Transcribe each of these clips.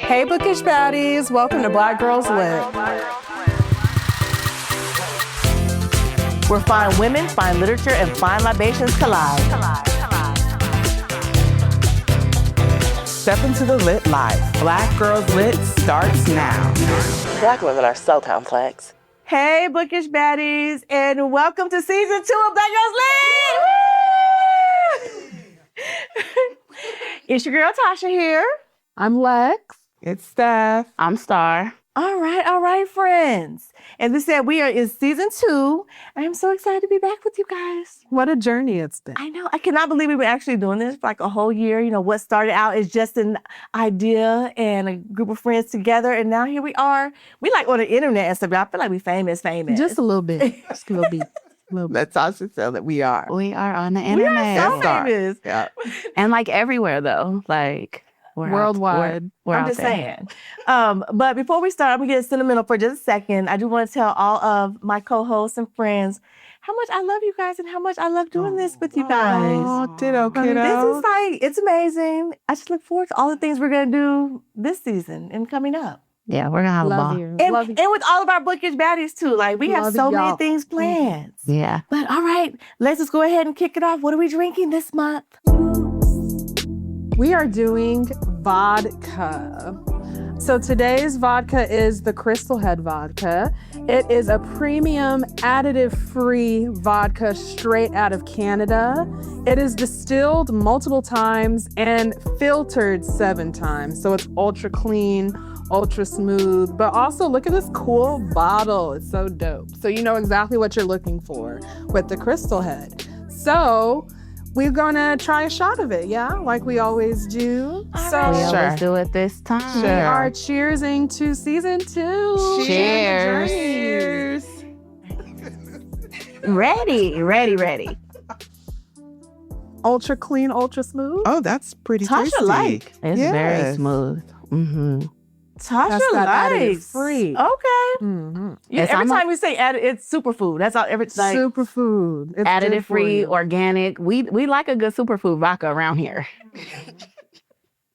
Hey, bookish baddies. Welcome to Black Girls Lit. Where fine women, fine literature, and fine libations collide. Step into the lit life. Black Girls Lit starts now. Black women are so complex. Hey, bookish baddies, and welcome to season 2 of Black Girls Lit. It's your girl Tasha here. I'm Lex. It's Steph. I'm Star. All right, friends. As we said, we are in season 2. I'm so excited to be back with you guys. What a journey it's been. I know. I cannot believe we've been actually doing this for like a whole year. You know, what started out as just an idea and a group of friends together. And now here we are. We like on the internet and stuff. I feel like we famous. Just a little bit. Just a little bit. That's also so that we are. We are on the internet. We are so famous. Yeah. And like everywhere though. Like we're worldwide. We're I'm out just there. saying. But before we start, I'm going to get sentimental for just a second. I do want to tell all of my co-hosts and friends how much I love you guys and how much I love doing this with you guys. Oh, ditto, kiddo. This is like, it's amazing. I just look forward to all the things we're going to do this season and coming up. Yeah, we're gonna have a Love ball. you. And with all of our bookish baddies too. Like we have Love so many y'all. things planned. Yeah. But all right, let's just go ahead and kick it off. What are we drinking this month? We are doing vodka. So today's vodka is the Crystal Head Vodka. It is a premium additive-free vodka straight out of Canada. It is distilled multiple times and filtered 7 times. So it's ultra clean, ultra smooth, but also look at this cool bottle. It's so dope. So you know exactly what you're looking for with the Crystal Head. So we're gonna try a shot of it, yeah? Like we always do. We So always do it this time. we are cheersing to season 2. Cheers. Cheers. Ready. Ultra clean, ultra smooth. Oh, that's pretty Tasha tasty. like. It's very smooth. Mm-hmm. Tasha That's that additive likes. free. Okay. Mm-hmm. Yes, every I'm time we say added, it's superfood. That's all. Every like, Superfood. It's good Additive for free, you. organic. We like a good superfood vodka around here.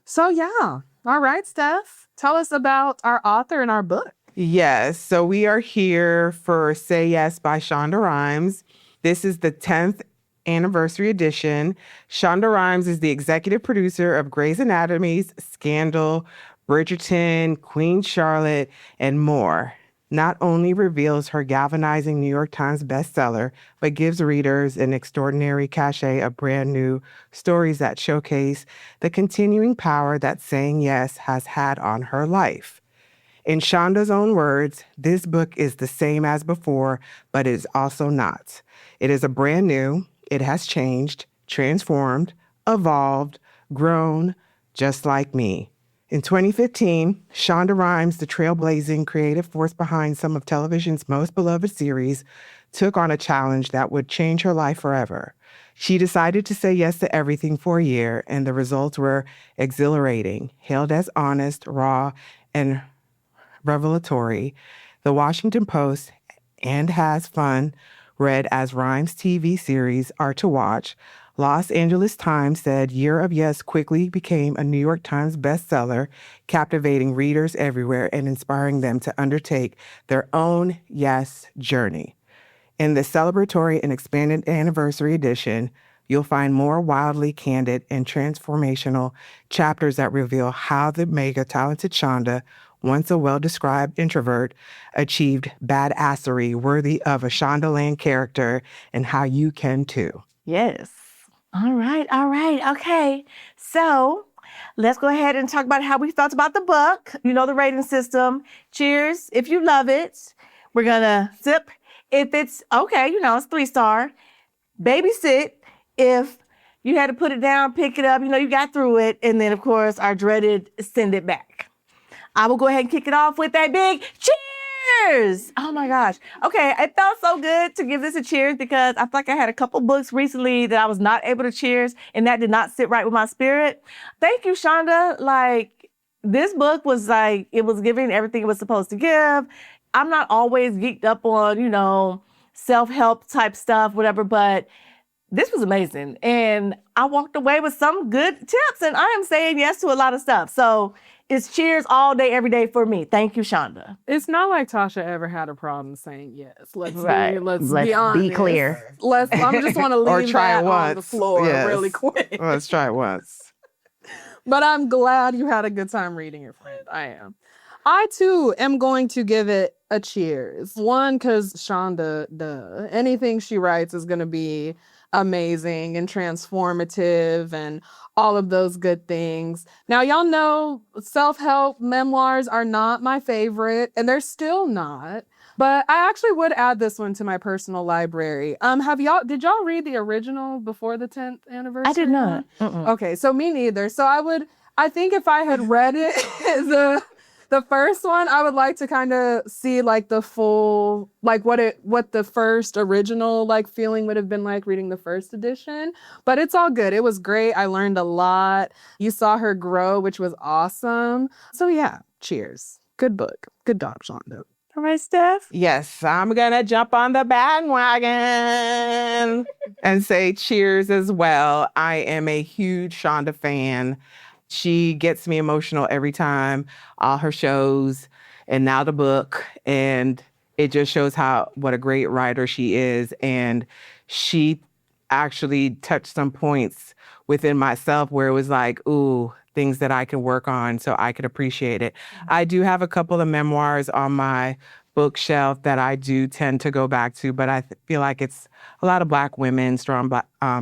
So yeah. All right, Steph. Tell us about our author and our book. Yes, so we are here for Say Yes by Shonda Rhimes. This is the 10th anniversary edition. Shonda Rhimes is the executive producer of Grey's Anatomy's Scandal, Bridgerton, Queen Charlotte, and more. Not only reveals her galvanizing New York Times bestseller, but gives readers an extraordinary cachet of brand new stories that showcase the continuing power that saying yes has had on her life. In Shonda's own words, this book is the same as before, but it is also not. It is a brand new, it has changed, transformed, evolved, grown, just like me. In 2015, Shonda Rhimes, the trailblazing creative force behind some of television's most beloved series, took on a challenge that would change her life forever. She decided to say yes to everything for a year, and the results were exhilarating, hailed as honest, raw, and revelatory. The Washington Post and Has Fun read as Rhimes' TV series are to watch. Los Angeles Times said Year of Yes quickly became a New York Times bestseller, captivating readers everywhere and inspiring them to undertake their own yes journey. In the celebratory and expanded anniversary edition, you'll find more wildly candid and transformational chapters that reveal how the mega talented Shonda, once a well-described introvert, achieved badassery worthy of a Shondaland character, and how you can too. yes. All right. Okay. So let's go ahead and talk about how we felt about the book. You know the rating system. Cheers if you love it. We're going to sip if it's okay. You know, it's 3-star. Babysit if you had to put it down, pick it up. You know, you got through it. And then, of course, our dreaded send it back. I will go ahead and kick it off with that big cheers. Oh my gosh. Okay, it felt so good to give this a cheers because I feel like I had a couple books recently that I was not able to cheers and that did not sit right with my spirit. Thank you, Shonda. Like, this book was like, it was giving everything it was supposed to give. I'm not always geeked up on, you know, self-help type stuff, whatever, but this was amazing. And I walked away with some good tips and I am saying yes to a lot of stuff. So It's cheers all day, every day for me. Thank you, Shonda. It's not like Tasha ever had a problem saying yes. Let's Let's be honest. be clear. I just want to Or leave try that it on the once. floor Yes. really quick. Let's try it once. But I'm glad you had a good time reading it, friend. I am. I too am going to give it a cheers. One, because Shonda, anything she writes is going to be amazing and transformative and all of those good things. Now, y'all know self-help memoirs are not my favorite, and they're still not. But I actually would add this one to my personal library. Did y'all read the original before the 10th anniversary? I did not. Okay, so me neither. So I think if I had read it, the first one, I would like to kind of see like the full, like what the first original like feeling would have been like reading the first edition. But it's all good. It was great. I learned a lot. You saw her grow, which was awesome. So yeah, cheers. Good book. Good job, Shonda. All right, Steph. Yes, I'm going to jump on the bandwagon and say cheers as well. I am a huge Shonda fan. She gets me emotional every time, all her shows, and now the book. And it just shows what a great writer she is. And she actually touched some points within myself where it was like, ooh, things that I can work on so I could appreciate it. I do have a couple of memoirs on my bookshelf that I do tend to go back to, but I feel like it's a lot of Black women, strong,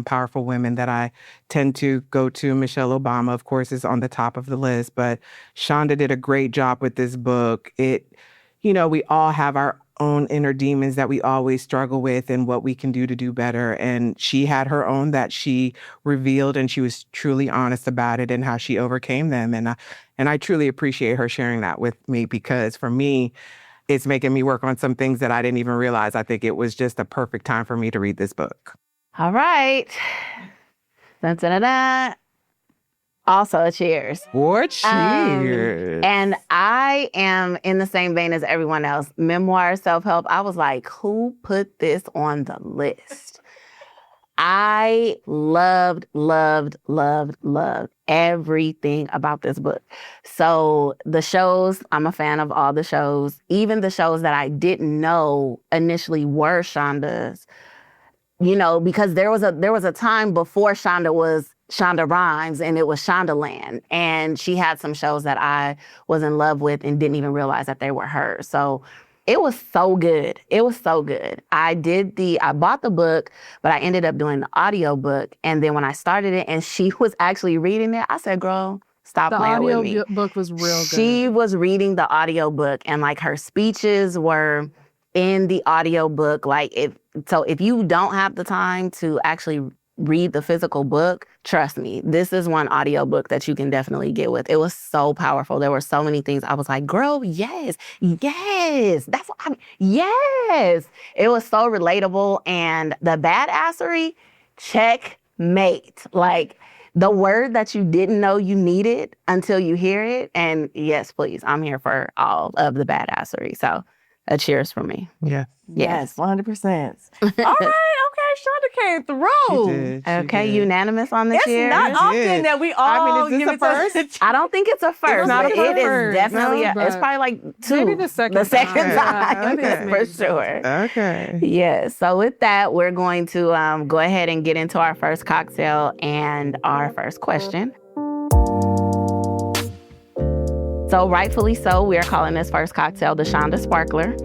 powerful women that I tend to go to. Michelle Obama, of course, is on the top of the list, but Shonda did a great job with this book. We all have our own inner demons that we always struggle with and what we can do to do better. And she had her own that she revealed, and she was truly honest about it and how she overcame them. And I truly appreciate her sharing that with me, because for me, it's making me work on some things that I didn't even realize. I think it was just a perfect time for me to read this book. All right. Dun, dun, dun, dun. Also a cheers. For cheers. And I am in the same vein as everyone else. Memoir, self-help. I was like, who put this on the list? I loved everything about this book. So the shows, I'm a fan of all the shows, even the shows that I didn't know initially were Shonda's, because there was a time before Shonda was Shonda Rhimes and it was Shondaland. And she had some shows that I was in love with and didn't even realize that they were hers. So it was so good. It was so good. I bought the book, but I ended up doing the audio book. And then when I started it and she was actually reading it, I said, girl, stop playing with me. The audio book was real good. She was reading the audio book, and like her speeches were in the audio book. If you don't have the time to actually read the physical book, trust me, this is one audiobook that you can definitely get with. It was so powerful. There were so many things. I was like, girl, yes. That's what yes. It was so relatable. And the badassery, checkmate. Like the word that you didn't know you needed until you hear it. And yes, please, I'm here for all of the badassery. So a cheers for me. Yeah. Yes, 100%. All right, Shonda came through. She unanimous on the It's cheers. not often that we all is this give a it first? to I don't think it's a first, not but a it is first. definitely, No, it's but probably like two. maybe the second The second time. time, Yeah, okay. for sure. Okay. Yeah, so with that, we're going to go ahead and get into our first cocktail and our first question. So rightfully so, we are calling this first cocktail the Shonda Sparkler.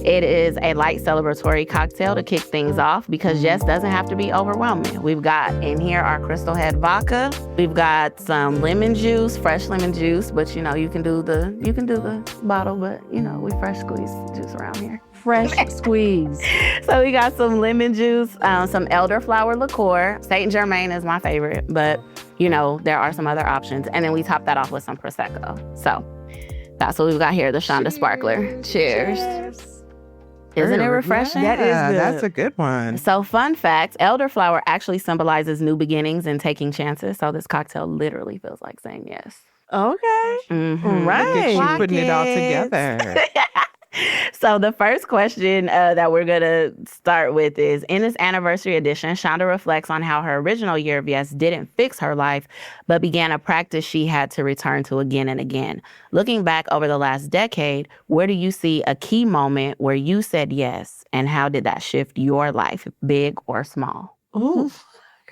It is a light celebratory cocktail to kick things off because yes, doesn't have to be overwhelming. We've got in here our Crystal Head Vodka. We've got some lemon juice, fresh lemon juice, but you can do the bottle, but we fresh squeeze juice around here. fresh squeeze. So we got some lemon juice, some elderflower liqueur. Saint Germain is my favorite, but there are some other options. And then we top that off with some Prosecco. So that's what we've got here, the Shonda Sparkler. Cheers. Isn't it refreshing? That is good. That's a good one. So fun fact, elderflower actually symbolizes new beginnings and taking chances. So this cocktail literally feels like saying yes. Okay. Mhm. Right. Look at you Clock putting it all it. together. So the first question that we're going to start with is, in this anniversary edition, Shonda reflects on how her original year of yes didn't fix her life, but began a practice she had to return to again and again. Looking back over the last decade, where do you see a key moment where you said yes, and how did that shift your life, big or small? Ooh,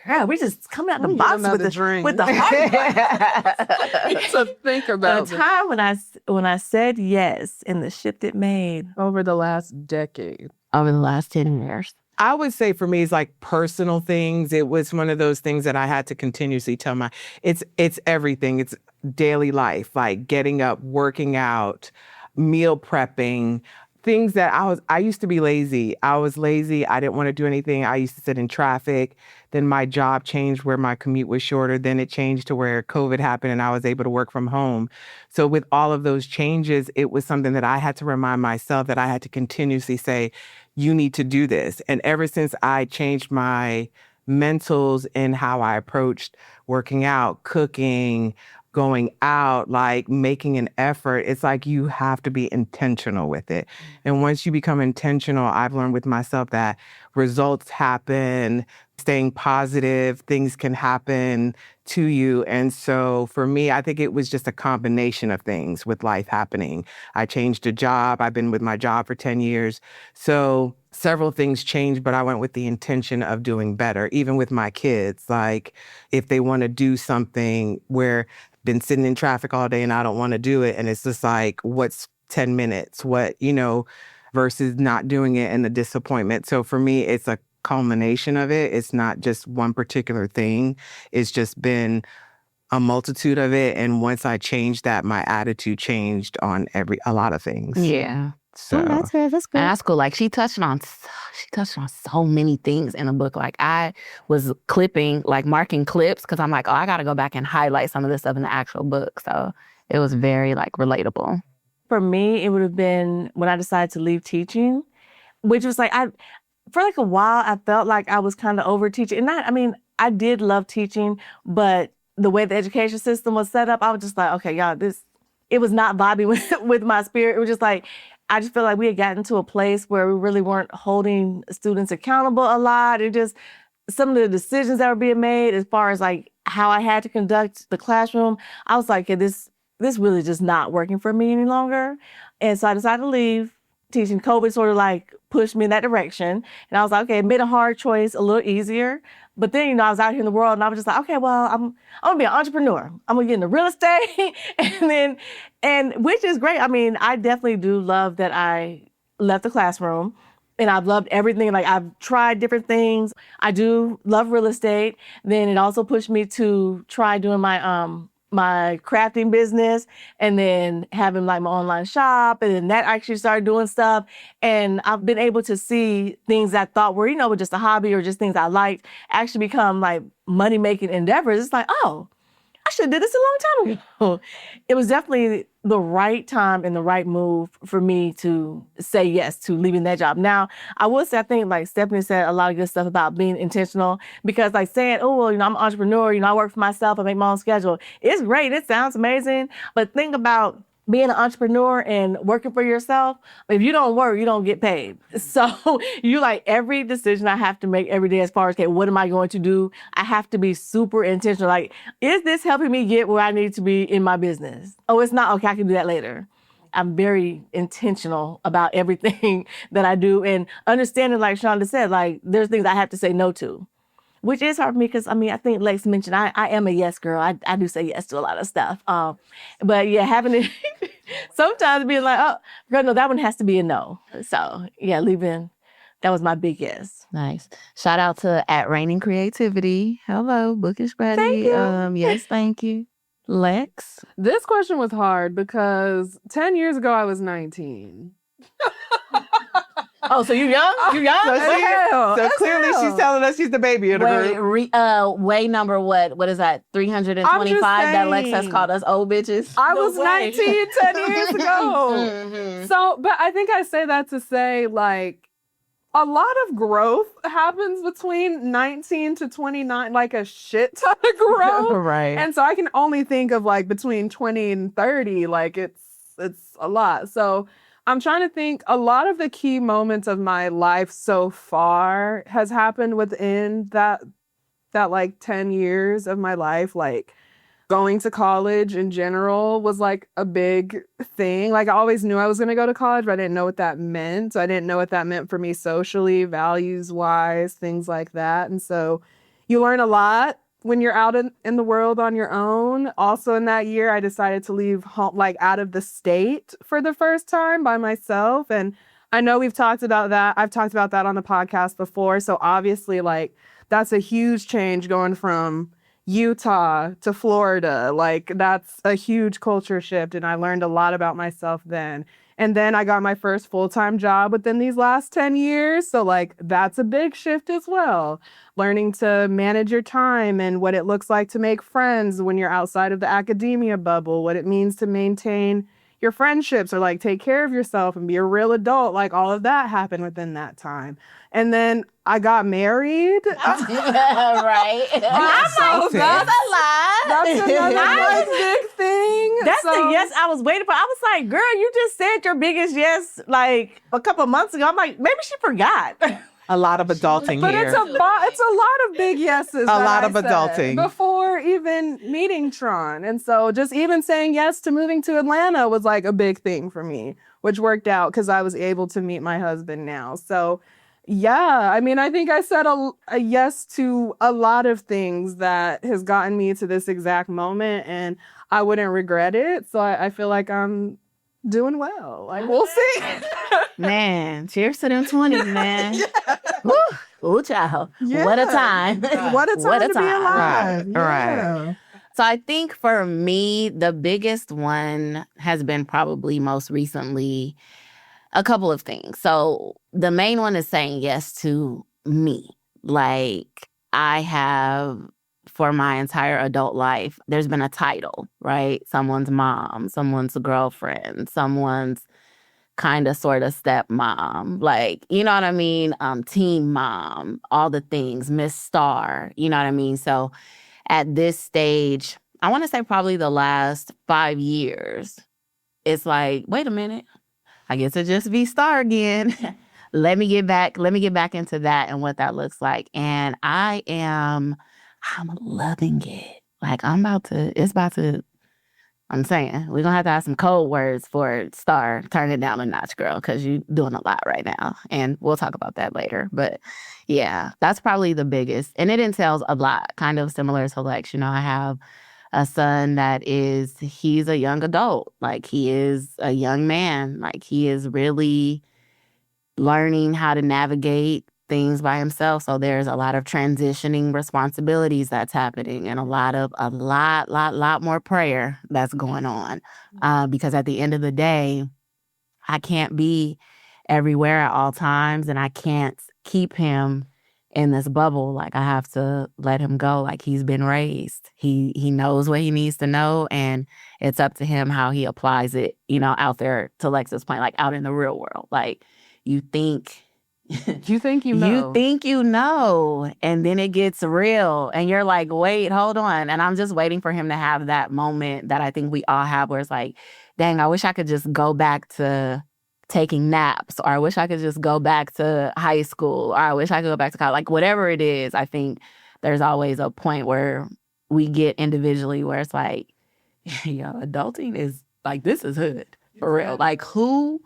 girl, we just coming out the box with the drink. with the hard So think about a time when I said yes and the shift it made. over the last decade. Over the last 10 years. I would say for me, it's like personal things. It was one of those things that I had to continuously tell it's everything. It's daily life, like getting up, working out, meal prepping, things that I used to be lazy. I was lazy. I didn't want to do anything. I used to sit in traffic. Then my job changed where my commute was shorter. Then it changed to where COVID happened and I was able to work from home. So with all of those changes, it was something that I had to remind myself that I had to continuously say, you need to do this. And ever since I changed my mentals in how I approached working out, cooking, going out, like making an effort, it's like you have to be intentional with it. And once you become intentional, I've learned with myself that results happen, staying positive, things can happen to you. And so for me, I think it was just a combination of things with life happening. I changed a job. I've been with my job for 10 years. So several things changed, but I went with the intention of doing better, even with my kids. Like if they want to do something where been sitting in traffic all day and I don't want to do it. And it's just like, what's 10 minutes? What, versus not doing it and the disappointment. So for me, it's a culmination of it. It's not just one particular thing. It's just been a multitude of it. And once I changed that, my attitude changed on a lot of things. Yeah. So that's good. That's good. That's cool. Like she touched on so many things in the book. Like I was marking clips because I'm like, oh, I got to go back and highlight some of this stuff in the actual book. So it was very relatable. For me, it would have been when I decided to leave teaching, which was like, for a while, I felt like I was kind of over teaching. And I did love teaching, but the way the education system was set up, I was just like, okay, y'all, it was not vibing with my spirit. It was just like, I just feel like we had gotten to a place where we really weren't holding students accountable a lot. And just some of the decisions that were being made as far as like how I had to conduct the classroom, I was like, okay, this really just not working for me any longer. And so I decided to leave teaching. COVID sort of like pushed me in that direction. And I was like, okay, it made a hard choice a little easier. But then, I was out here in the world and I was just like, okay, well, I'm gonna be an entrepreneur. I'm gonna get into real estate. and which is great. I definitely do love that I left the classroom and I've loved everything. Like I've tried different things. I do love real estate. Then it also pushed me to try doing my crafting business and then having my online shop. And then that actually started doing stuff. And I've been able to see things I thought were, were just a hobby or just things I liked actually become like money-making endeavors. It's like, oh, I should have did this a long time ago. It was definitely the right time and the right move for me to say yes to leaving that job. Now, I will say, I think like Stephanie said a lot of good stuff about being intentional because like saying, oh, well, I'm an entrepreneur, I work for myself, I make my own schedule. It's great. It sounds amazing. But think about being an entrepreneur and working for yourself. If you don't work, you don't get paid. So you like every decision I have to make every day as far as, okay, what am I going to do? I have to be super intentional. Like, is this helping me get where I need to be in my business? Oh, it's not. Okay, I can do that later. I'm very intentional about everything that I do and understanding, like Shonda said, like there's things I have to say no to. Which is hard for me because, I think Lex mentioned I am a yes girl. I do say yes to a lot of stuff. But yeah, having it, sometimes being like, oh, girl, no, that one has to be a no. So yeah, leaving, that was my big yes. Nice. Shout out to @Raining_Creativity. Hello, book is ready. Thank you. Yes, thank you. Lex? This question was hard because 10 years ago, I was 19. Oh, so you young? You young? So clearly she's telling us she's the baby of the group. Way number what is that? 325 that Lex has called us old bitches? I was 19 10 years ago. Mm-hmm. So, but I think I say that to say like a lot of growth happens between 19 to 29, like a shit ton of growth. Right. And so I can only think of like between 20 and 30, like it's a lot. So I'm trying to think. A lot of the key moments of my life so far has happened within that like 10 years of my life. Like going to college in general was like a big thing. Like I always knew I was going to go to college, but I didn't know what that meant. I didn't know what that meant for me socially, values wise, things like that. And so you learn a lot when you're out in the world on your own. Also in that year, I decided to leave home, like out of the state for the first time by myself. And I know we've talked about that. I've talked about that on the podcast before. So obviously like that's a huge change going from Utah to Florida. Like that's a huge culture shift. And I learned a lot about myself then. And then I got my first full-time job within these last 10 years. So like that's a big shift as well. Learning to manage your time and what it looks like to make friends when you're outside of the academia bubble, what it means to maintain your friendships or like take care of yourself and be a real adult. Like all of that happened within that time. And then I got married. Right. So that's a lot. That's another like, big thing. That's So- the yes I was waiting for. I was like, girl, you just said your biggest yes like a couple of months ago. I'm like, maybe she forgot. A lot of adulting But here. it's a lot of big yeses. A that lot I of said adulting. before even meeting Tron. And so just even saying yes to moving to Atlanta was like a big thing for me, which worked out because I was able to meet my husband now. So yeah, I mean, I think I said a yes to a lot of things that has gotten me to this exact moment, and I wouldn't regret it. So I feel like I'm doing well. Like we'll see. Man, cheers to them 20s, man. Woo. Ooh, child. Yeah. What a time. What a time to be alive. Right. Yeah. So I think for me, the biggest one has been probably most recently a couple of things. So the main one is saying yes to me. Like I have for my entire adult life, there's been a title, right? Someone's mom, someone's girlfriend, someone's kind of sort of stepmom, like, you know what I mean? Teen mom, all the things, Miss Star, you know what I mean? So at this stage, I want to say probably the last 5 years, it's like, wait a minute, I get to just be Star again. Let me get back into that and what that looks like. And I'm loving it. Like I'm saying, we're going to have to have some code words for Star. Turn it down a notch, girl, because you're doing a lot right now. And we'll talk about that later. But yeah, that's probably the biggest. And it entails a lot, kind of similar to Lex. You know, I have a son he's a young adult. Like he is a young man. Like he is really learning how to navigate things by himself. So there's a lot of transitioning responsibilities that's happening and a lot more prayer that's going on. Because at the end of the day, I can't be everywhere at all times and I can't keep him in this bubble. Like I have to let him go. Like he's been raised. He knows what he needs to know and it's up to him how he applies it, you know, out there, to Lex's point, like out in the real world. Like you think You think you know. You think you know, and then it gets real, and you're like, wait, hold on. And I'm just waiting for him to have that moment that I think we all have where it's like, dang, I wish I could just go back to taking naps, or I wish I could just go back to high school, or I wish I could go back to college. Like, whatever it is, I think there's always a point where we get individually where it's like, yo, adulting is like, this is hood, for real. Like, who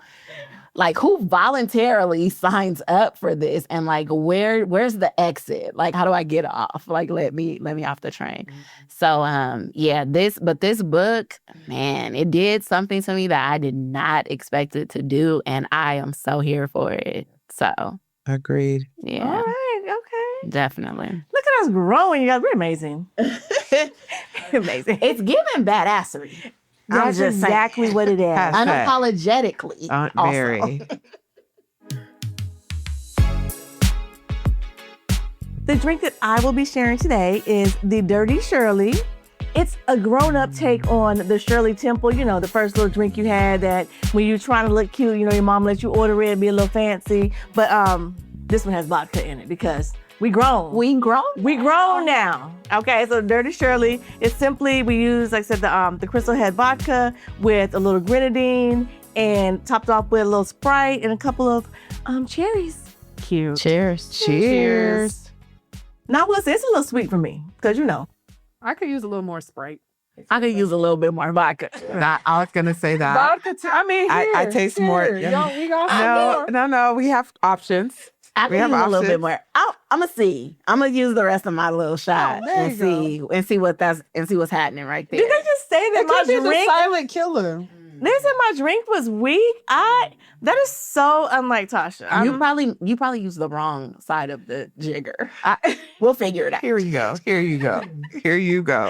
voluntarily signs up for this, and like where's the exit? Like, how do I get off? Like, let me off the train. So this book, man, it did something to me that I did not expect it to do, and I am so here for it. So Agreed. yeah. All right, okay. Definitely. Look at us growing, you guys. We're amazing. Amazing. It's giving badassery. I'm That's just saying. exactly what it is. Hashtag. Unapologetically. Also. Very. The drink that I will be sharing today is the Dirty Shirley. It's a grown-up take on the Shirley Temple, you know, the first little drink you had that when you're trying to look cute, you know, your mom let you order it, be a little fancy. But this one has vodka in it because we grown. We grown now. Okay, so Dirty Shirley is simply, we use, like I said, the Crystal Head Vodka with a little grenadine and topped off with a little Sprite and a couple of cherries. Cute. Cheers. Cheers. Now, it's a little sweet for me because I could use a little more Sprite. I could use a little bit more vodka. I was gonna say that. Vodka too. I mean, I here, taste more. here. Y'all, we got No. We have options. I We can have use a little bit options. more. I'm gonna see. I'm gonna use the rest of my little shot there and you see what's happening right there. Did they just say that It could be my the drink? silent killer. They said my drink was weak. That is so unlike Tasha. You probably used the wrong side of the jigger. We'll figure it out. Here you go. Here you go. Here you go.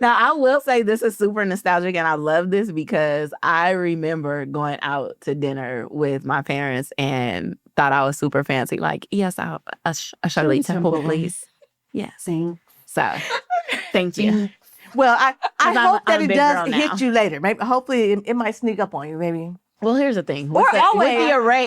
Now, I will say this is super nostalgic, and I love this because I remember going out to dinner with my parents and thought I was super fancy. Like, yes, a Shirley Temple, please. Yes. So, thank you. Well, I I'm hope that a it big does girl now. hit you later. Maybe, hopefully, it might sneak up on you. Maybe. Well, here's the thing. Or always.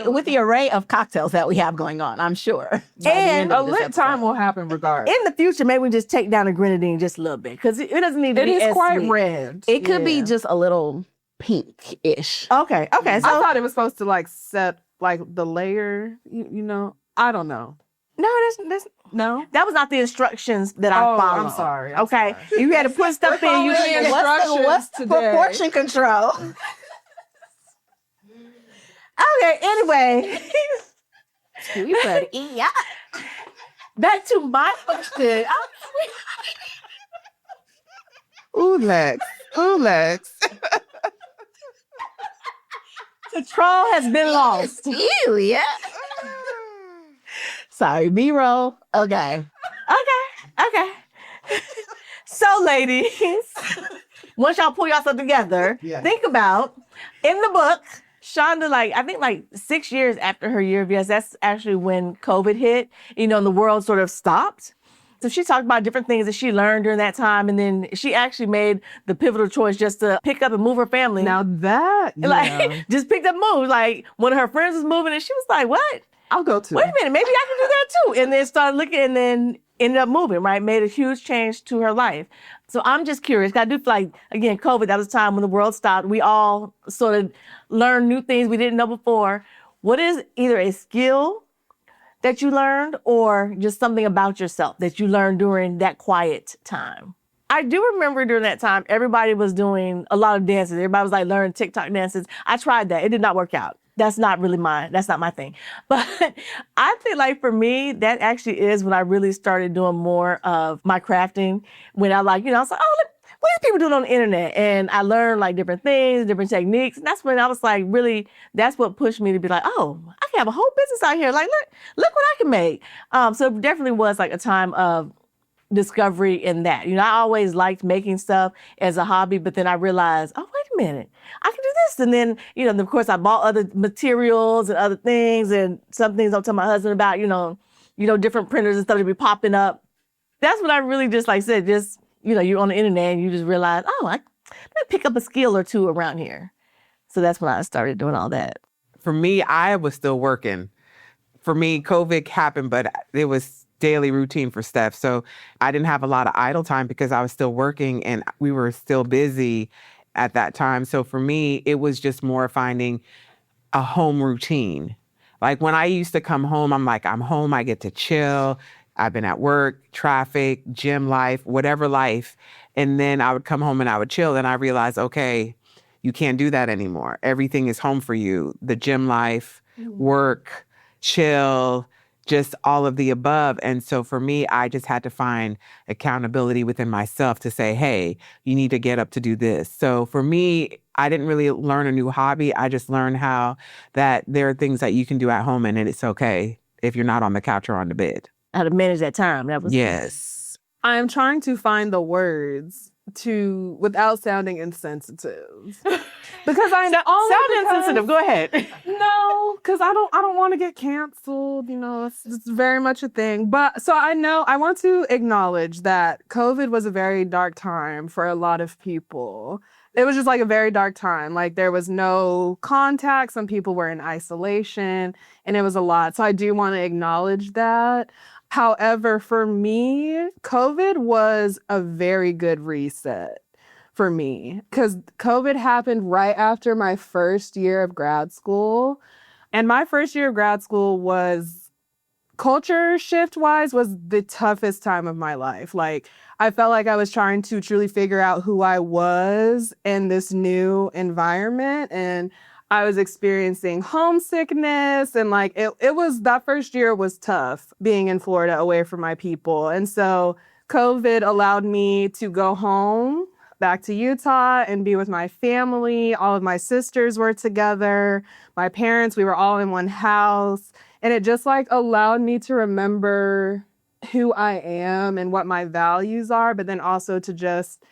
With the array of cocktails that we have going on, I'm sure. by the And end of A this lit time episode- will happen regardless. In the future, maybe we just take down the grenadine just a little bit because it doesn't need to It be is as quite sweet. red. It could be Yeah. just a little pink-ish. Okay. So I thought it was supposed to like set like the layer. You know, I don't know. no, that's No. that was not the instructions that I Oh, followed. I'm sorry. Okay, you had to put stuff in. You following instructions What's the today. proportion control? Okay. Anyway, You better eat. Yeah. back to my question. Ooh, Lex. Ooh, Lex. The troll has been lost. Ew, yeah. Sorry, B-roll. Okay. Okay. So, ladies, once y'all pull yourself together, Yeah. think about in the book, Shonda, I think 6 years after her year of yes, that's actually when COVID hit, and the world sort of stopped. So she talked about different things that she learned during that time, and then she actually made the pivotal choice just to pick up and move her family. Now that Just picked up and moved. Like, one of her friends was moving, and she was like, what? I'll go to. Wait a minute, maybe I can do that too. And then started looking and then ended up moving, right? Made a huge change to her life. So I'm just curious, 'cause I do feel like, again, COVID, that was a time when the world stopped. We all sort of learned new things we didn't know before. What is either a skill that you learned or just something about yourself that you learned during that quiet time? I do remember during that time, everybody was doing a lot of dances. Everybody was like learning TikTok dances. I tried that. It did not work out. That's not my thing. But I feel like for me, that actually is when I really started doing more of my crafting. When I was like, oh, what are these people doing on the internet? And I learned like different things, different techniques. And that's when I was like, really, that's what pushed me to be like, oh, I can have a whole business out here. Like, look what I can make. So it definitely was like a time of discovery in that. I always liked making stuff as a hobby, but then I realized, oh, wait a minute, I can do this. And then, of course, I bought other materials and other things, and some things I'll tell my husband about, different printers and stuff to be popping up. That's when I really just said, you're on the internet and you just realize, oh, I can pick up a skill or two around here. So that's when I started doing all that. For me, I was still working. For me, COVID happened, but it was daily routine for Steph. So I didn't have a lot of idle time because I was still working and we were still busy at that time. So for me, it was just more finding a home routine. Like when I used to come home, I'm like, I'm home, I get to chill. I've been at work, traffic, gym life, whatever life. And then I would come home and I would chill. And I realized, okay, you can't do that anymore. Everything is home for you. The gym life, work, chill, just all of the above. And so for me, I just had to find accountability within myself to say, hey, you need to get up to do this. So for me, I didn't really learn a new hobby. I just learned how that there are things that you can do at home and it's okay if you're not on the couch or on the bed. How to manage that time. That was Yes. I am trying to find the words without sounding insensitive. Because sound insensitive. Go ahead. No, because I don't want to get canceled. It's very much a thing. But so I want to acknowledge that COVID was a very dark time for a lot of people. It was just like a very dark time. Like there was no contact. Some people were in isolation and it was a lot. So I do want to acknowledge that. However, for me, COVID was a very good reset for me, because COVID happened right after my first year of grad school. And my first year of grad school was, culture shift wise, was the toughest time of my life. Like, I felt like I was trying to truly figure out who I was in this new environment. And I was experiencing homesickness. And like, it was, that first year was tough being in Florida away from my people. And so COVID allowed me to go home back to Utah and be with my family. All of my sisters were together. My parents, we were all in one house. And it just like allowed me to remember who I am and what my values are, but then also to just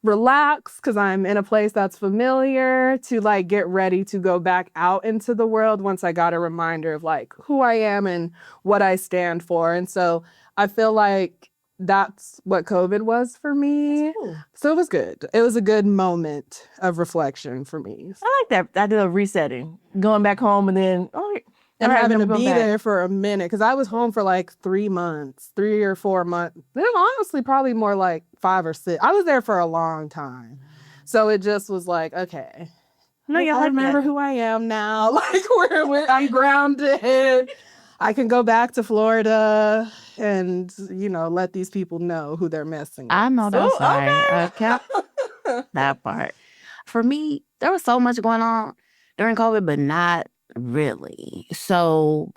relax because I'm in a place that's familiar, to like get ready to go back out into the world once I got a reminder of like who I am and what I stand for. And so I feel like that's what COVID was for me. Cool. So it was good. It was a good moment of reflection for me. I like that. I did a resetting, going back home and then, And all right, having then to we're be going back. there for a minute, because I was home for like 3 months, 3 or 4 months. Then honestly, probably more like 5 or 6. I was there for a long time. So it just was like, okay. No, y'all I like remember that. who I am now. Like, I'm grounded. I can go back to Florida and, let these people know who they're messing with. I know that's Ooh, right. That part. For me, there was so much going on during COVID, but not really. So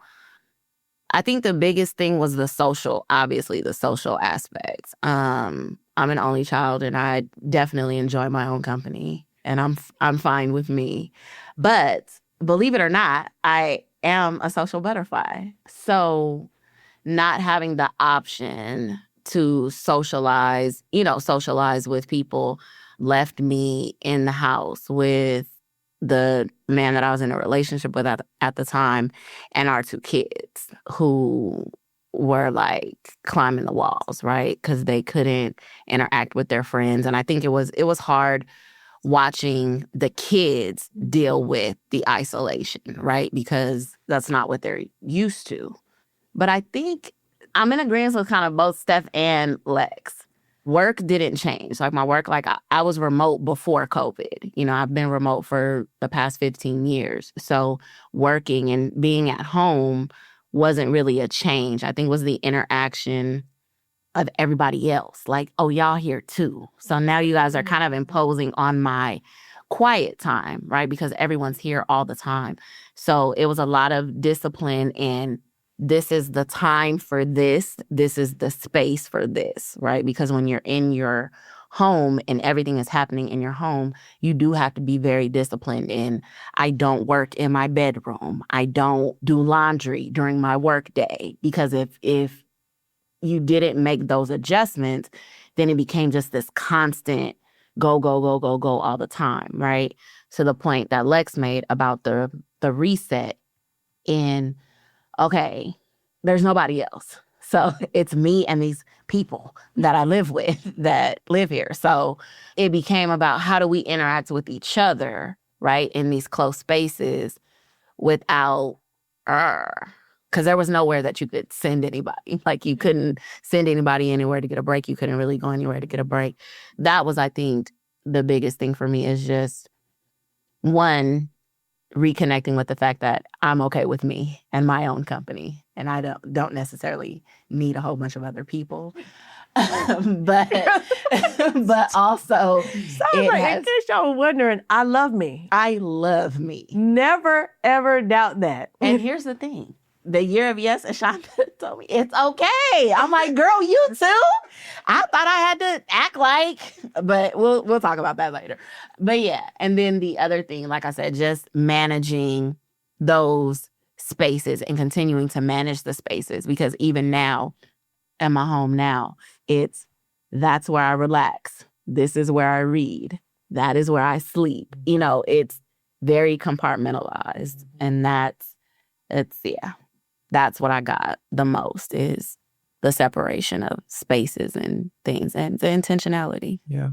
I think the biggest thing was the social aspects. I'm an only child, and I definitely enjoy my own company, and I'm fine with me. But believe it or not, I am a social butterfly. So not having the option to socialize with people left me in the house with the man that I was in a relationship with at the time and our 2 kids who were like climbing the walls, right? Because they couldn't interact with their friends. And I think it was hard watching the kids deal with the isolation, right? Because that's not what they're used to. But I think I'm in agreement with kind of both Steph and Lex. Work didn't change. Like my work, I was remote before COVID. I've been remote for the past 15 years. So working and being at home wasn't really a change. I think it was the interaction of everybody else. Like, oh, y'all here too. So now you guys are kind of imposing on my quiet time, right? Because everyone's here all the time. So it was a lot of discipline in this is the time for this. This is the space for this, right? Because when you're in your home and everything is happening in your home, you do have to be very disciplined in, I don't work in my bedroom. I don't do laundry during my work day. Because if you didn't make those adjustments, then it became just this constant go, go, go, go, go all the time, right? To the point that Lex made about the reset in, okay, there's nobody else. So it's me and these people that I live with that live here. So it became about how do we interact with each other, right, in these close spaces without, because there was nowhere that you could send anybody. Like you couldn't send anybody anywhere to get a break. You couldn't really go anywhere to get a break. That was, I think, the biggest thing for me is just, one, reconnecting with the fact that I'm okay with me and my own company, and I don't necessarily need a whole bunch of other people. but also, In case y'all were wondering, I love me. I love me. Never, ever doubt that. And here's the thing. The year of yes, and Shonda told me, it's okay. I'm like, girl, you too? I thought I had to act like, but we'll talk about that later. But yeah, and then the other thing, like I said, just managing those spaces and continuing to manage the spaces, because even now, at my home now, that's where I relax. This is where I read. That is where I sleep. It's very compartmentalized. And that's what I got the most is the separation of spaces and things and the intentionality. Yeah.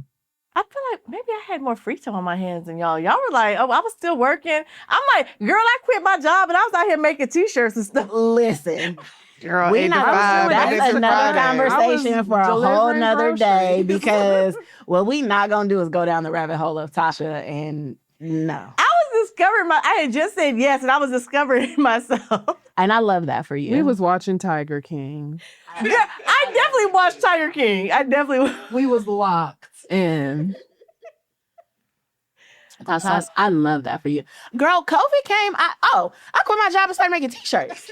I feel like maybe I had more free time on my hands than y'all. Y'all were like, oh, I was still working. I'm like, girl, I quit my job and I was out here making T-shirts and stuff. Listen, Girl, We eight to not five, gonna, Monday that's to another Friday. conversation I was for a whole delivering nother day groceries. because what we not gonna do is go down the rabbit hole of Tasha and no. I had just said yes, and I was discovering myself. And I love that for you. We was watching Tiger King. Yeah, I definitely watched Tiger King. We was locked in. I love that for you. Girl, COVID came. I quit my job and started making t-shirts.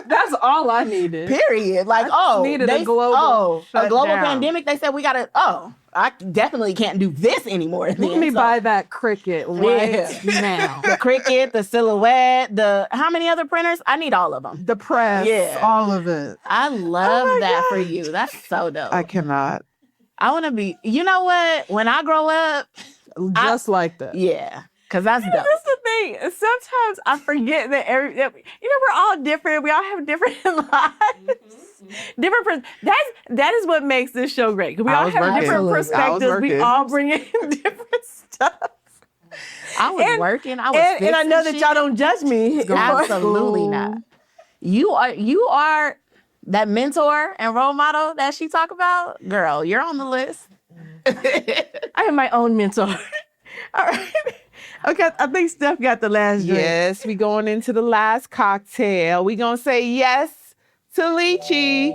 That's all I needed. Period. Like, needed a global a global shutdown. pandemic. They said we gotta, I definitely can't do this anymore. Let me buy that Cricut right now. The Cricut, the Silhouette, how many other printers? I need all of them. The press, all of it. I love that for you. That's so dope. I cannot. I want to be, you know what? When I grow up, Just like that. yeah, because that's dope. That's the thing. Sometimes I forget that we're all different. We all have different lives. Different. That is what makes this show great. 'Cause we all have working. different I was perspectives. We working. all bring in different stuff. I was working. I was And I know that fixing y'all shit. don't judge me. Absolutely not. You are that mentor and role model that she talk about. Girl, you're on the list. I am my own mentor. All right. Okay, I think Steph got the last drink. Yes, we going into the last cocktail. We gonna say yes to lychee.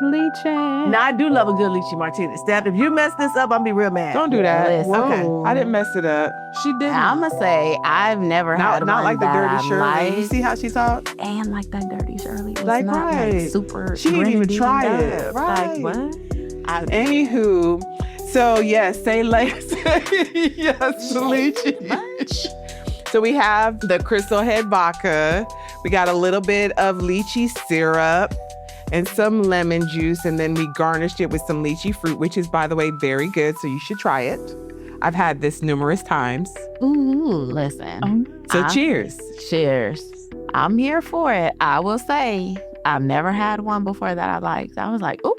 Lychee. Now, I do love a good lychee martini. Steph, if you mess this up, I'm gonna be real mad. Don't do that. Listen. Okay. I didn't mess it up. She didn't. I'm gonna say I've never had Not one like the that dirty I Shirley. You liked. see how she talked? And like that dirty Shirley. It was Like, not right. like super. She didn't even grindy try and it. stuff. Right. Like what? Anywho, so yes, say yes to lychee. So we have the Crystal Head Vodka. We got a little bit of lychee syrup and some lemon juice, and then we garnished it with some lychee fruit, which is, by the way, very good. So you should try it. I've had this numerous times. Listen. So cheers. Cheers. I'm here for it. I will say I've never had one before that I liked. I was like, oop,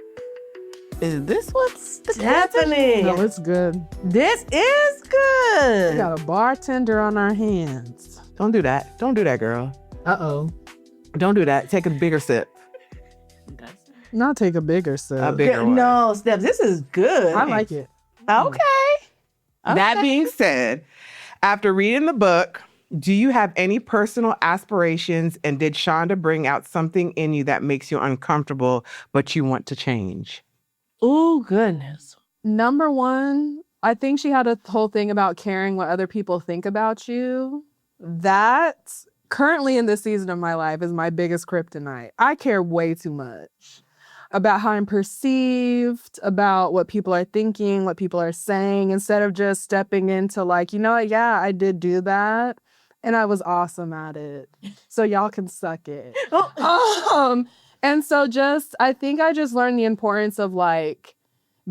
is this what's the Stephanie, No, it's good. this is We good. got a bartender on our hands. Don't do that. Don't do that, girl. Uh-oh. Don't do that. Take a bigger sip. Now take a bigger sip. A bigger one. No, Steph, this is good. I like it. Okay. That being said, after reading the book, do you have any personal aspirations, and did Shonda bring out something in you that makes you uncomfortable but you want to change? Oh, goodness. Number one, I think she had a whole thing about caring what other people think about you. That currently in this season of my life is my biggest kryptonite. I care way too much about how I'm perceived, about what people are thinking, what people are saying, instead of just stepping into like, you know what, yeah, I did do that. And I was awesome at it. So y'all can suck it. And so I think I just learned the importance of like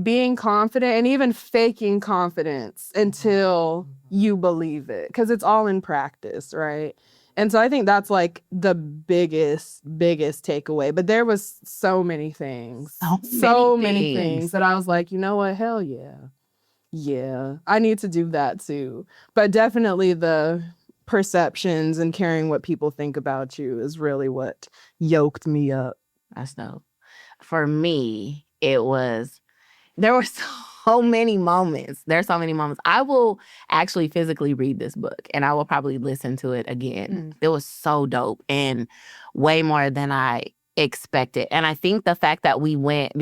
being confident and even faking confidence until you believe it. Because it's all in practice, right? And so I think that's like the biggest takeaway. But there was so many things. So many things that I was like, you know what? Hell yeah. Yeah, I need to do that too. But definitely the perceptions and caring what people think about you is really what yoked me up. That's dope. For me, there were so many moments. There's so many moments. I will actually physically read this book and I will probably listen to it again. It was so dope and way more than I expected. And I think the fact that we went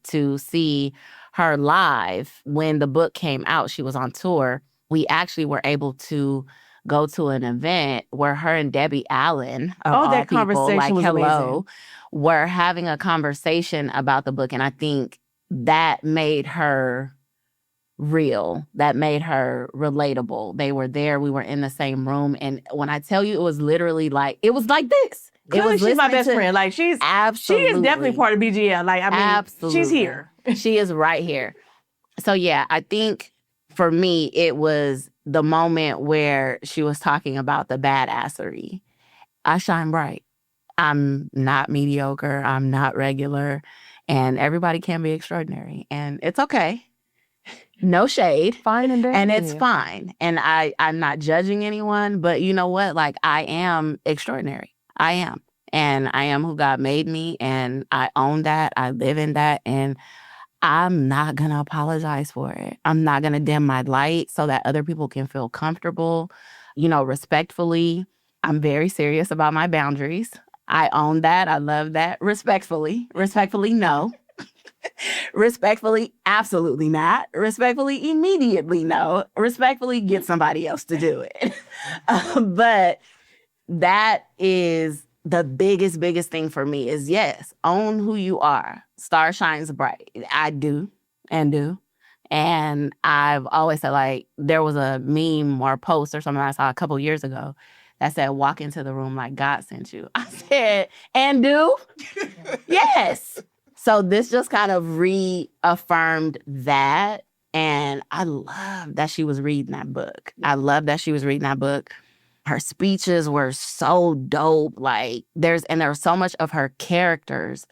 to see her live when the book came out, she was on tour. We actually were able to go to an event where her and Debbie Allen, that conversation was amazing. Were having a conversation about the book. And I think that made her real. That made her relatable. They were there. We were in the same room. And when I tell you, it was literally like, it was like this. Clearly, she's my best friend. Like she is definitely part of BGL. Like I mean, absolutely. she's here. She is right here. So yeah, I think for me, it was the moment where she was talking about the badassery. I shine bright. I'm not mediocre. I'm not regular. And everybody can be extraordinary. And it's okay. No shade. Fine and dandy. And it's fine. And I'm not judging anyone. But you know what? Like, I am extraordinary. I am. And I am who God made me, and I own that. I live in that, and I'm not going to apologize for it. I'm not going to dim my light so that other people can feel comfortable, respectfully. I'm very serious about my boundaries. I own that. I love that. Respectfully, no. Respectfully, absolutely not. Respectfully, immediately no. Respectfully, get somebody else to do it. But that is the biggest thing for me is, yes, own who you are. Star shines bright. I do. And I've always said, like, there was a meme or post or something I saw a couple years ago that said, walk into the room like God sent you. I said, and do? Yes. So this just kind of reaffirmed that. And I love that she was reading that book. Her speeches were so dope. Like, there was so much of her characters.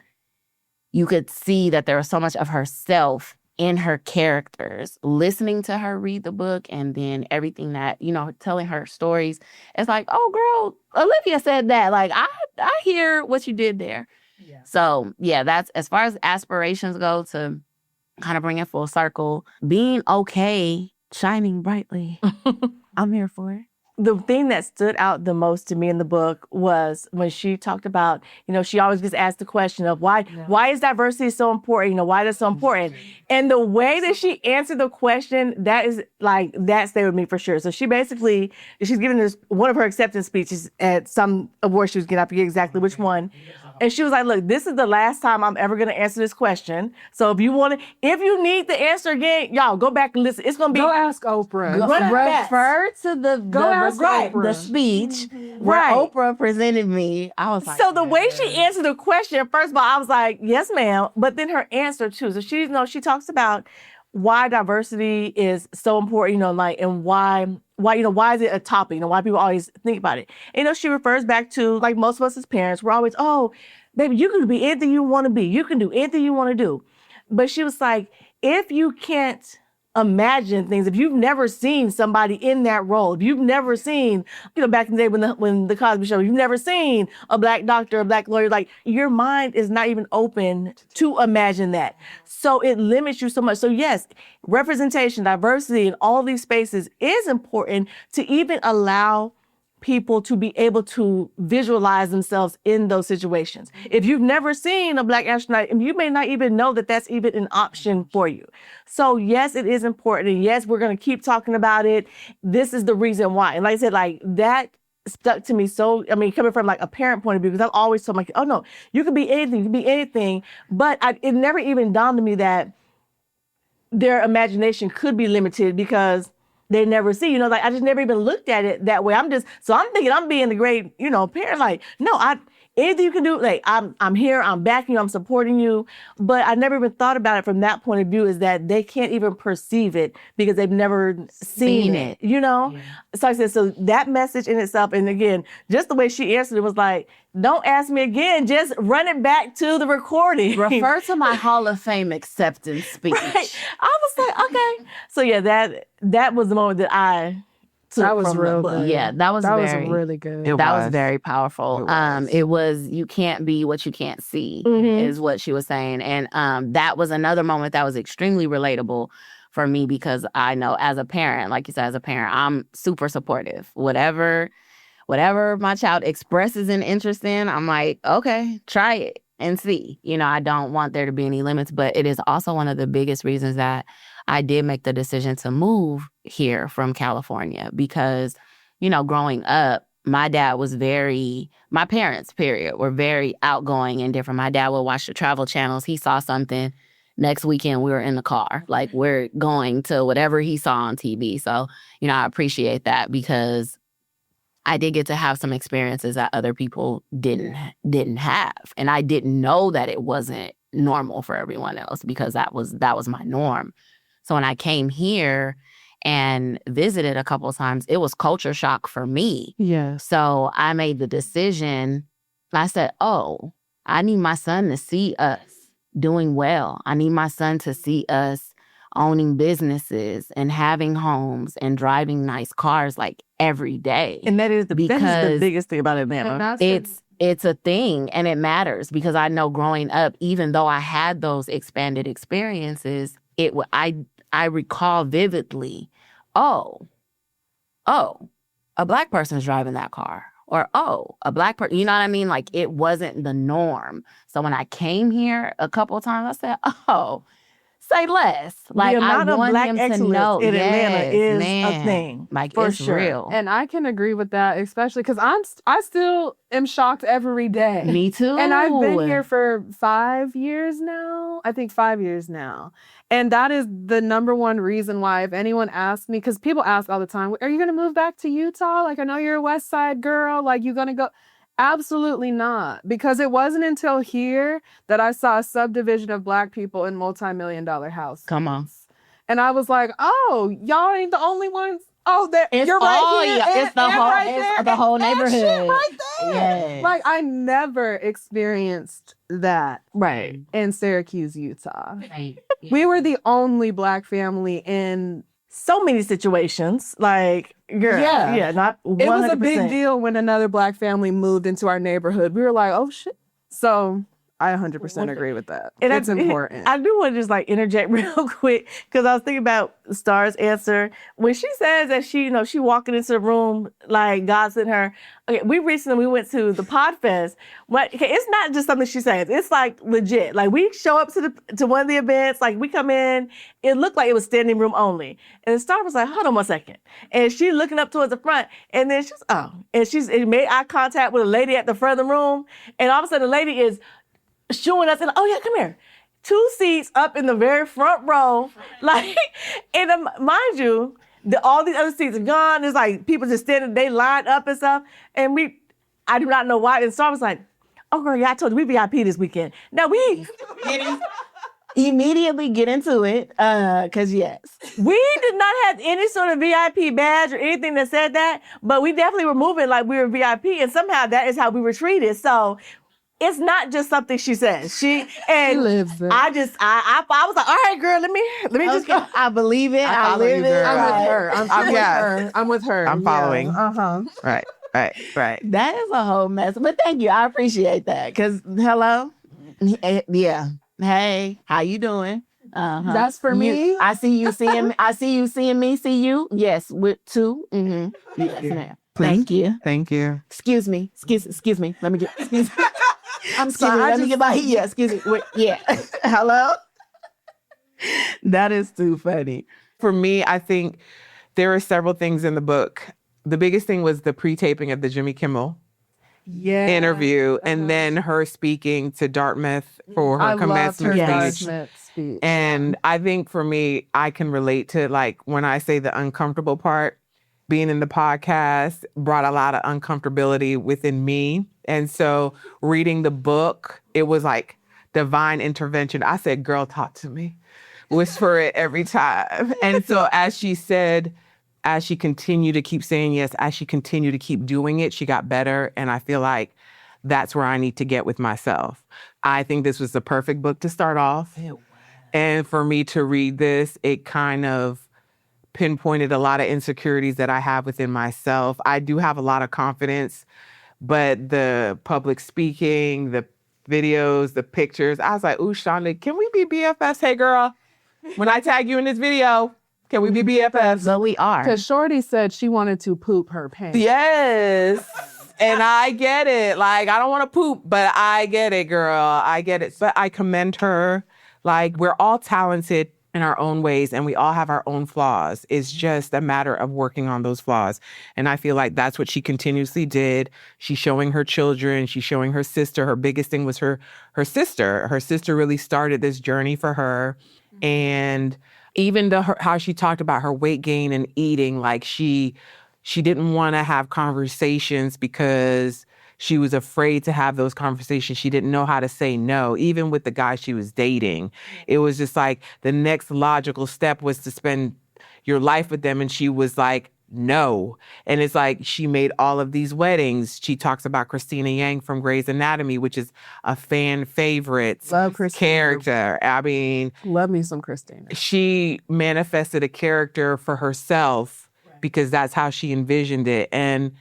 You could see that there was so much of herself in her characters. Listening to her read the book and then everything that, telling her stories. It's like, oh, girl, Olivia said that. Like, I hear what you did there. Yeah. So, yeah, that's as far as aspirations go, to kind of bring it full circle. Being okay, shining brightly. I'm here for it. The thing that stood out the most to me in the book was when she talked about, she always gets asked the question of why is diversity so important? Why is it so important? And the way that she answered the question, that stayed with me for sure. So she's giving this one of her acceptance speeches at some award she was getting. I forget exactly which one. And she was like, look, this is the last time I'm ever going to answer this question. So if you need the answer again, y'all go back and listen. It's going to be. Go ask Oprah. Refer to the speech where Oprah presented me. I was like, so the way she answered the question, first of all, I was like, yes, ma'am. But then her answer too. So she talks about why diversity is so important, and why is it a topic? Why people always think about it. And, she refers back to, like most of us as parents, we're always, oh, baby, you can be anything you want to be. You can do anything you want to do. But she was like, if you can't imagine things, if you've never seen somebody in that role, if you've never seen, back in the day when the Cosby Show, you've never seen a Black doctor, a Black lawyer, like your mind is not even open to imagine that. So it limits you so much. So yes, representation, diversity in all these spaces is important to even allow people to be able to visualize themselves in those situations. If you've never seen a Black astronaut, you may not even know that that's even an option for you. So yes, it is important. And yes, we're going to keep talking about it. This is the reason why. And like I said, like that stuck to me. So, coming from like a parent point of view, because I've always told oh no, you can be anything, But it never even dawned on me that their imagination could be limited because they never see, I just never even looked at it that way. I'm thinking I'm being the great, parent. Like, no, anything you can do, like, I'm here, I'm backing you, I'm supporting you. But I never even thought about it from that point of view, is that they can't even perceive it because they've never seen it, Yeah. So I said, so that message in itself, and again, just the way she answered it was like, don't ask me again, just run it back to the recording. Refer to my Hall of Fame acceptance speech. Right. I was like, okay. So yeah, that was the moment that I took that was from real the book. good. Yeah, that was really good. That was very powerful. It was you can't be what you can't see, is what she was saying. And that was another moment that was extremely relatable for me, because I know as a parent, like you said, as a parent, I'm super supportive. Whatever my child expresses an interest in, I'm like, okay, try it and see. I don't want there to be any limits, but it is also one of the biggest reasons that I did make the decision to move here from California, because, growing up, my parents, period, were very outgoing and different. My dad would watch the travel channels. He saw something. Next weekend, we were in the car. Like, we're going to whatever he saw on TV. So, I appreciate that, because I did get to have some experiences that other people didn't have. And I didn't know that it wasn't normal for everyone else, because that was my norm. So when I came here and visited a couple of times, it was culture shock for me. Yeah. So I made the decision. I said, oh, I need my son to see us doing well. I need my son to see us owning businesses and having homes and driving nice cars like every day. And that is the biggest thing about Atlanta. it's a thing and it matters because I know growing up, even though I had those expanded experiences, I recall vividly, oh, a Black person's driving that car. Or, a Black person, you know what I mean? Like, it wasn't the norm. So when I came here a couple of times, I said, say less. Like, the amount I of want Black him to excellence know. in Atlanta is man. a thing. Like, for it's sure. real. And I can agree with that, especially because I still am shocked every day. Me too. And I've been here for 5 years now. I think 5 years now. And that is the number one reason why, if anyone asks me, because people ask all the time, are you going to move back to Utah? Like, I know you're a West Side girl. Like, you going to go? Absolutely not. Because it wasn't until here that I saw a subdivision of Black people in multi-million-dollar houses. Come on. And I was like, oh, y'all ain't the only ones. Oh, It's you're right here. it's the whole, right it's there. the whole That shit neighborhood. right there. Yes. Like, I never experienced that Right. in Syracuse, Utah. Right. We were the only Black family in. So many situations. Like, girl. Yeah. Yeah, not 100%. It was a big deal when another Black family moved into our neighborhood. We were like, oh, shit. So I 100% agree with that. And it's important. I do want to just like interject real quick because I was thinking about Star's answer when she says that she walking into the room like God sent her. Okay, we went to the Podfest. But okay, it's not just something she says. It's like legit. Like we show up to one of the events. Like we come in, it looked like it was standing room only. And Star was like, hold on 1 second. And she looking up towards the front. And then she's made eye contact with a lady at the front of the room. And all of a sudden the lady is showing us, and oh yeah, come here. 2 seats up in the very front row, like, and mind you, all these other seats are gone. There's like people just standing, they lined up and stuff. And I do not know why. And Star was like, oh girl, yeah, I told you we VIP this weekend. Now we Immediately get into it, because yes. we did not have any sort of VIP badge or anything that said that, but we definitely were moving like we were VIP, and somehow that is how we were treated. So it's not just something she says. She lives it. I was like, all right, girl, let me just go. I believe it. I follow live you, it. girl. I'm with her. Yeah. I'm with her. I'm following. Uh-huh. Right. That is a whole mess. But thank you. I appreciate that. Because, hello? Yeah. Hey, how you doing? Uh-huh. That's for me. I see you seeing me. See you? Yes, with 2. Mm-hmm. Yes, ma'am. Thank you. Thank you. Excuse me. Excuse me. Let me get. Excuse me. I'm Excuse me. sorry. Let me get my. Yeah. Excuse me. Wait, yeah. Hello. That is too funny. For me, I think there are several things in the book. The biggest thing was the pre-taping of the Jimmy Kimmel interview, and then her speaking to Dartmouth for her I loved commencement her speech. Dartmouth speech. And I think for me, I can relate to like when I say the uncomfortable part, being in the podcast brought a lot of uncomfortability within me. And so reading the book, it was like divine intervention. I said, girl, talk to me. Whisper it every time. And so as she said, as she continued to keep saying yes, as she continued to keep doing it, she got better. And I feel like that's where I need to get with myself. I think this was the perfect book to start off. And for me to read this, it kind of pinpointed a lot of insecurities that I have within myself. I do have a lot of confidence, but the public speaking, the videos, the pictures, I was like, ooh, Shonda, can we be BFFs? Hey, girl, when I tag you in this video, can we be BFFs? But we are. Because Shorty said she wanted to poop her pants. Yes. And I get it. Like, I don't want to poop, but I get it, girl. I get it. But I commend her. Like, we're all talented in our own ways, and we all have our own flaws. It's just a matter of working on those flaws. And I feel like that's what she continuously did. She's showing her children. She's showing her sister. Her biggest thing was her sister. Her sister really started this journey for her. And even how she talked about her weight gain and eating, like she didn't want to have conversations because she was afraid to have those conversations. She didn't know how to say no, even with the guy she was dating. It was just like the next logical step was to spend your life with them. And she was like, no. And it's like she made all of these weddings. She talks about Christina Yang from Grey's Anatomy, which is a fan favorite Love Christina. character. I mean, Love me some Christina. she manifested a character for herself because that's how she envisioned it. And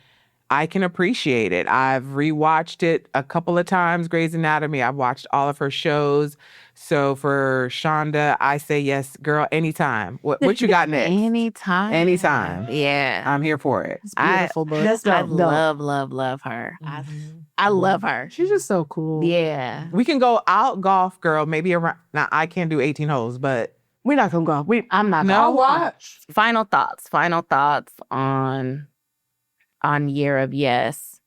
I can appreciate it. I've rewatched it a couple of times, Grey's Anatomy. I've watched all of her shows. So for Shonda, I say yes, girl, anytime. What you got next? Anytime. Anytime. Yeah. I'm here for it. It's beautiful book. That's I dope. love her. I love her. She's just so cool. Yeah. We can go out golf, girl, maybe around. Now, I can't do 18 holes, but We're not gonna go. I'm not no, gonna watch. Final thoughts on Year of Yes.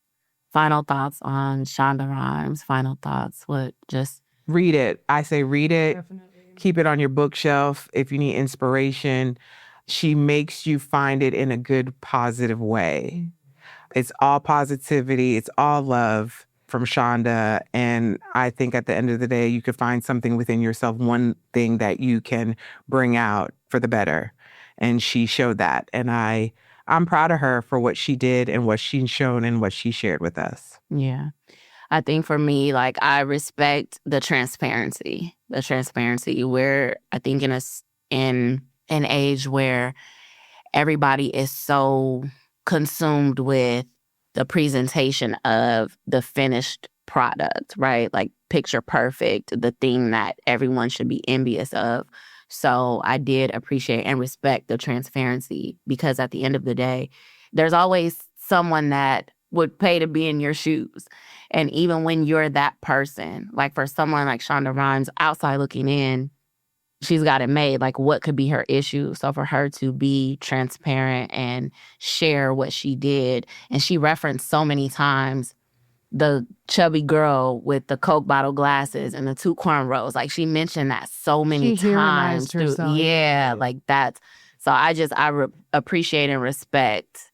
Final thoughts on Shonda Rhimes. Final thoughts. Just Read it. I say read it. Definitely. Keep it on your bookshelf if you need inspiration. She makes you find it in a good, positive way. It's all positivity. It's all love from Shonda. And I think at the end of the day, you could find something within yourself, one thing that you can bring out for the better. And she showed that. And I'm proud of her for what she did and what she's shown and what she shared with us. yeah. I think for me, like, I respect the transparency. Where I think in an age where everybody is so consumed with the presentation of the finished product, right? Like picture perfect, the thing that everyone should be envious of. So I did appreciate and respect the transparency, because at the end of the day, there's always someone that would pay to be in your shoes. And even when you're that person, like for someone like Shonda Rhimes, outside looking in, she's got it made. Like, what could be her issue? So for her to be transparent and share what she did, and she referenced so many times the chubby girl with the Coke bottle glasses and the 2 cornrows. Like, she mentioned that so many She times. humanized herself. Yeah, like that's. So I appreciate and respect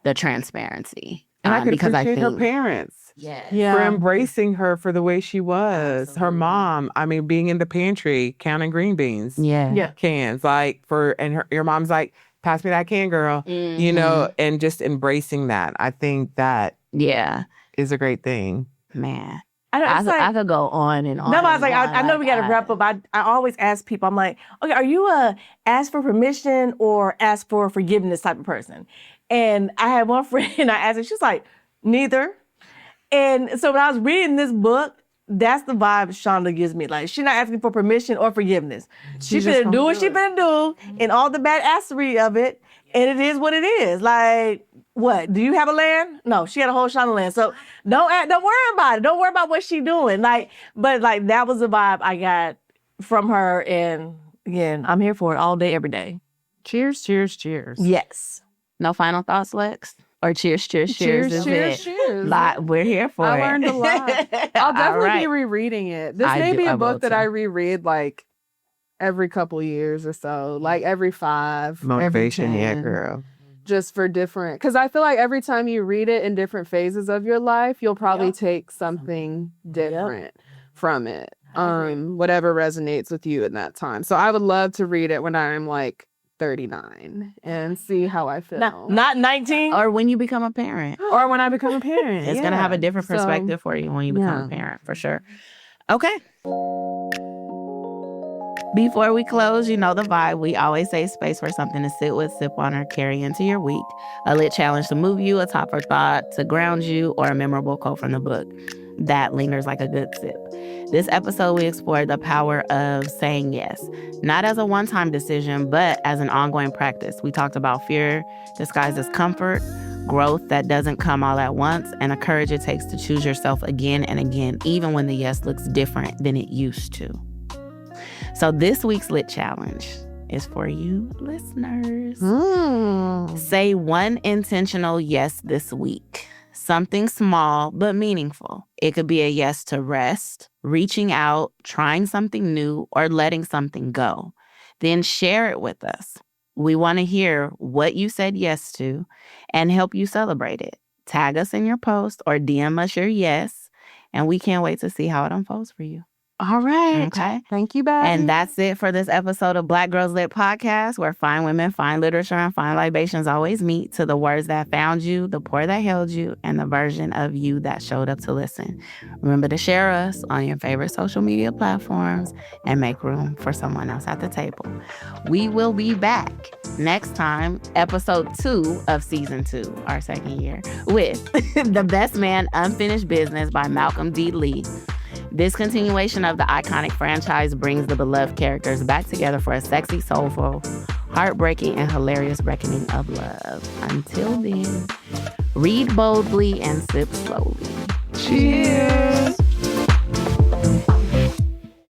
the transparency. And I could because appreciate her think- parents. Yes. Yeah. For embracing her for the way she was. Her Absolutely. mom, I mean, being in the pantry, counting green beans Yeah. cans, your mom's like, pass me that can, girl, and just embracing that. I think that Yeah, is a great thing. man. I I could go on and on. No, but I was and like, on. I know we got to wrap up. I always ask people, I'm like, okay, are you a ask for permission or ask for forgiveness type of person? And I had one friend, I asked her, she was like, neither. And so when I was reading this book, that's the vibe Shonda gives me. Like, she's not asking for permission or forgiveness. She's just finna do what she finna do and all the badassery of it. And it is what it is. Like, what? Do you have a land? No, she had a whole Shonda land. So don't worry about it. Don't worry about what she doing. But that was the vibe I got from her. And again, I'm here for it all day, every day. Cheers, cheers, cheers. Yes. No final thoughts, Lex? Or cheers, cheers, cheers. Cheers, is cheers, it? cheers. We're here for I it. learned a lot. I'll All definitely right. be rereading it. This I may do- be I a will book that too. I reread like every couple years or so, like every 5. Motivation, every yeah, 10, girl. Just for different, because I feel like every time you read it in different phases of your life, you'll probably take something different from it. Whatever resonates with you in that time. So I would love to read it when I'm like 39 and see how I feel. Not 19. Or when you become a parent. Or when I become a parent. It's going to have a different So, perspective for you when you become a parent, for sure. Okay. Before we close, you know the vibe. We always say space for something to sit with, sip on, or carry into your week. A lit challenge to move you, a top for thought to ground you, or a memorable quote from the book that lingers like a good sip. This episode, we explored the power of saying yes, not as a one-time decision, but as an ongoing practice. We talked about fear disguised as comfort, growth that doesn't come all at once, and the courage it takes to choose yourself again and again, even when the yes looks different than it used to. So this week's Lit Challenge is for you listeners. Say one intentional yes this week. Something small but meaningful. It could be a yes to rest, reaching out, trying something new, or letting something go. Then share it with us. We want to hear what you said yes to and help you celebrate it. Tag us in your post or DM us your yes, and we can't wait to see how it unfolds for you. All right. Okay. Thank you, Baddie. And that's it for this episode of Black Girls Lit Podcast, where fine women, fine literature, and fine libations always meet to the words that found you, the pour that held you, and the version of you that showed up to listen. Remember to share us on your favorite social media platforms and make room for someone else at the table. We will be back next time, episode 2 of season 2, our second year, with The Best Man Unfinished Business by Malcolm D. Lee. This continuation of the iconic franchise brings the beloved characters back together for a sexy, soulful, heartbreaking, and hilarious reckoning of love. Until then, read boldly and sip slowly. Cheers.